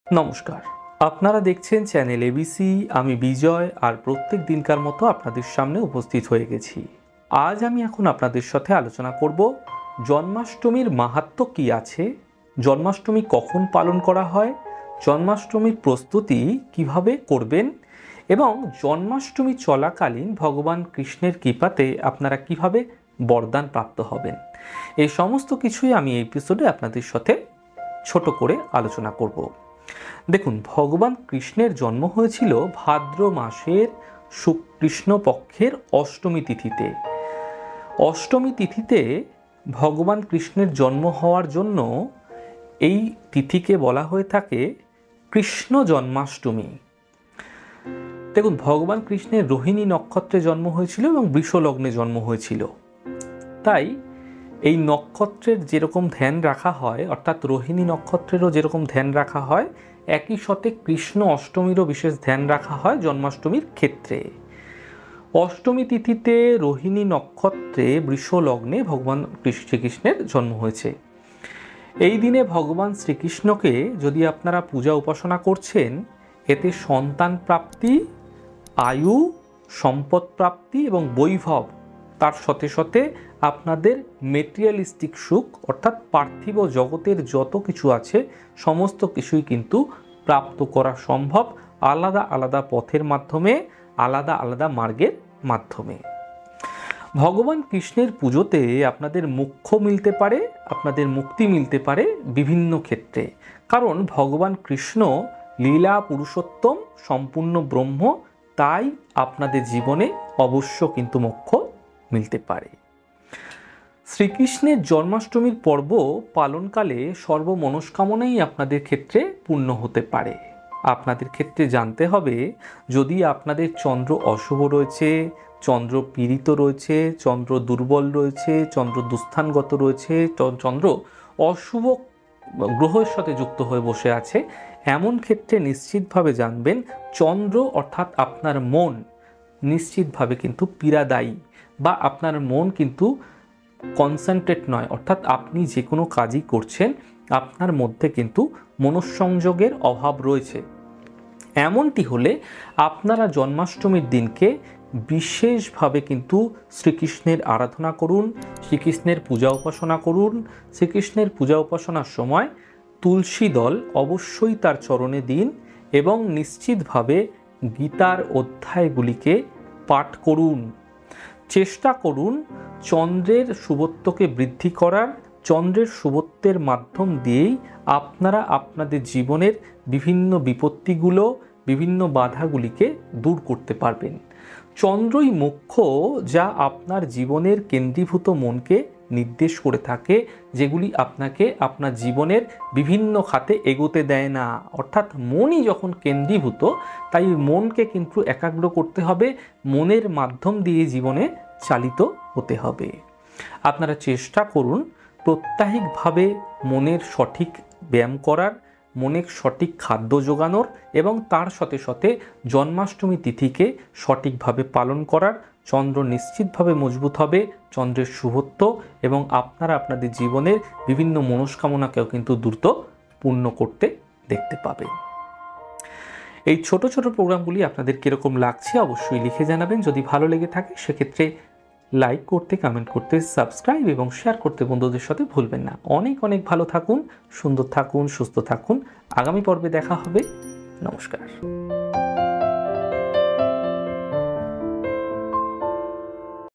নমস্কার, আপনারা দেখছেন চ্যানেল এবিসি। আমি বিজয়, আর প্রত্যেক দিনকার মতো আপনাদের সামনে উপস্থিত হয়ে গেছি। আজ আমি এখন আপনাদের সাথে আলোচনা করব জন্মাষ্টমীর মাহাত্ম্য কী আছে, জন্মাষ্টমী কখন পালন করা হয়, জন্মাষ্টমীর প্রস্তুতি কিভাবে করবেন এবং জন্মাষ্টমী চলাকালীন ভগবান কৃষ্ণের কৃপাতে আপনারা কিভাবে বরদান প্রাপ্ত হবেন। এই সমস্ত কিছুই আমি এই এপিসোডে আপনাদের সাথে ছোট করে আলোচনা করব। দেখুন, ভগবান কৃষ্ণের জন্ম হয়েছিল ভাদ্র মাসের কৃষ্ণ পক্ষের অষ্টমী তিথিতে। অষ্টমী তিথিতে ভগবান কৃষ্ণের জন্ম হওয়ার জন্য এই তিথিকে বলা হয়ে থাকে কৃষ্ণ জন্মাষ্টমী। দেখুন, ভগবান কৃষ্ণের রোহিণী নক্ষত্রে জন্ম হয়েছিল এবং বৃষ লগ্নে জন্ম হয়েছিল। তাই এই নক্ষত্রের যেরকম ধ্যান রাখা হয়, অর্থাৎ রোহিণী নক্ষত্রেরও যেরকম ধ্যান রাখা হয়, একই সাথে কৃষ্ণ অষ্টমীরও বিশেষ ধ্যান রাখা হয় জন্মাষ্টমীর ক্ষেত্রে। অষ্টমী তিথিতে রোহিণী নক্ষত্রে বৃষ লগ্নে ভগবান শ্রীকৃষ্ণের জন্ম হয়েছে। এই দিনে ভগবান শ্রীকৃষ্ণকে যদি আপনারা পূজা উপাসনা করছেন, এতে সন্তান প্রাপ্তি, আয়ু, সম্পদ প্রাপ্তি এবং বৈভব, তার সাথে সাথে আপনাদের মেটেরিয়ালিস্টিক সুখ অর্থাৎ পার্থিব জগতের যত কিছু আছে সমস্ত কিছুই কিন্তু প্রাপ্ত করা সম্ভব আলাদা আলাদা পথের মাধ্যমে, আলাদা আলাদা মার্গের মাধ্যমে। ভগবান কৃষ্ণের পুজোতে আপনাদের মোক্ষ মিলতে পারে, আপনাদের মুক্তি মিলতে পারে বিভিন্ন ক্ষেত্রে, কারণ ভগবান কৃষ্ণ লীলা পুরুষোত্তম, সম্পূর্ণ ব্রহ্ম, তাই আপনাদের জীবনে অবশ্য কিন্তু মোক্ষ মিলতে পারে। শ্রীকৃষ্ণের জন্মাষ্টমীর পর্ব পালনকালে সর্বমনস্কামনাই আপনাদের ক্ষেত্রে পূর্ণ হতে পারে। আপনাদের ক্ষেত্রে জানতে হবে, যদি আপনাদের চন্দ্র অশুভ রয়েছে, চন্দ্র পীড়িত রয়েছে, চন্দ্র দুর্বল রয়েছে, চন্দ্র দুস্থানগত রয়েছে, চন্দ্র অশুভ গ্রহের সাথে যুক্ত হয়ে বসে আছে, এমন ক্ষেত্রে নিশ্চিতভাবে জানবেন চন্দ্র অর্থাৎ আপনার মন নিশ্চিতভাবে কিন্তু পীড়াদায়ী, বা আপনার মন কিন্তু কনসেন্ট্রেট নয়, অর্থাৎ আপনি যে কোনো কাজই করছেন আপনার মধ্যে কিন্তু মনঃসংযোগের অভাব রয়েছে। এমনটি হলে আপনারা জন্মাষ্টমীর দিনকে বিশেষভাবে কিন্তু শ্রীকৃষ্ণের আরাধনা করুন, শ্রীকৃষ্ণের পূজা উপাসনা করুন। শ্রীকৃষ্ণের পূজা উপাসনার সময় তুলসী দল অবশ্যই তার চরণে দিন এবং নিশ্চিতভাবে গীতার অধ্যায়গুলিকে পাঠ করুন। চেষ্টা করুন চন্দ্রের শুভত্বকে বৃদ্ধি করার। চন্দ্রের শুভত্বের মাধ্যম দিয়েই আপনারা আপনাদের জীবনের বিভিন্ন বিপত্তিগুলো, বিভিন্ন বাধাগুলিকে দূর করতে পারবেন। চন্দ্রই মুখ্য, যা আপনার জীবনের কেন্দ্রীভূত মনকে নির্দেশ করে থাকে, যেগুলি আপনাকে আপনার জীবনের বিভিন্ন খাতে এগোতে দেয় না। অর্থাৎ মনই যখন কেন্দ্রীভূত, তাই মনকে কিন্তু একাগ্র করতে হবে, মনের মাধ্যম দিয়ে জীবনে চালিত হতে হবে। আপনারা চেষ্টা করুন প্রত্যাহিকভাবে মনের সঠিক ব্যায়াম করার, মনের সঠিক খাদ্য যোগানোর এবং তার সাথে সাথে জন্মাষ্টমী তিথিকে সঠিকভাবে পালন করার। চন্দ্র নিশ্চিতভাবে মজবুত হবে, চন্দ্রের শুভত্ব, এবং আপনারা আপনাদের জীবনের বিভিন্ন মনস্কামনাকেও কিন্তু দ্রুত পূর্ণ করতে দেখতে পাবেন। এই ছোট ছোট প্রোগ্রামগুলি আপনাদের কীরকম লাগছে অবশ্যই লিখে জানাবেন। যদি ভালো লেগে থাকে সেক্ষেত্রে লাইক করতে, কমেন্ট করতে, সাবস্ক্রাইব এবং শেয়ার করতে বন্ধুদের সাথে ভুলবেন না। অনেক অনেক ভালো থাকুন, সুন্দর থাকুন, সুস্থ থাকুন। আগামী পর্বে দেখা হবে। নমস্কার।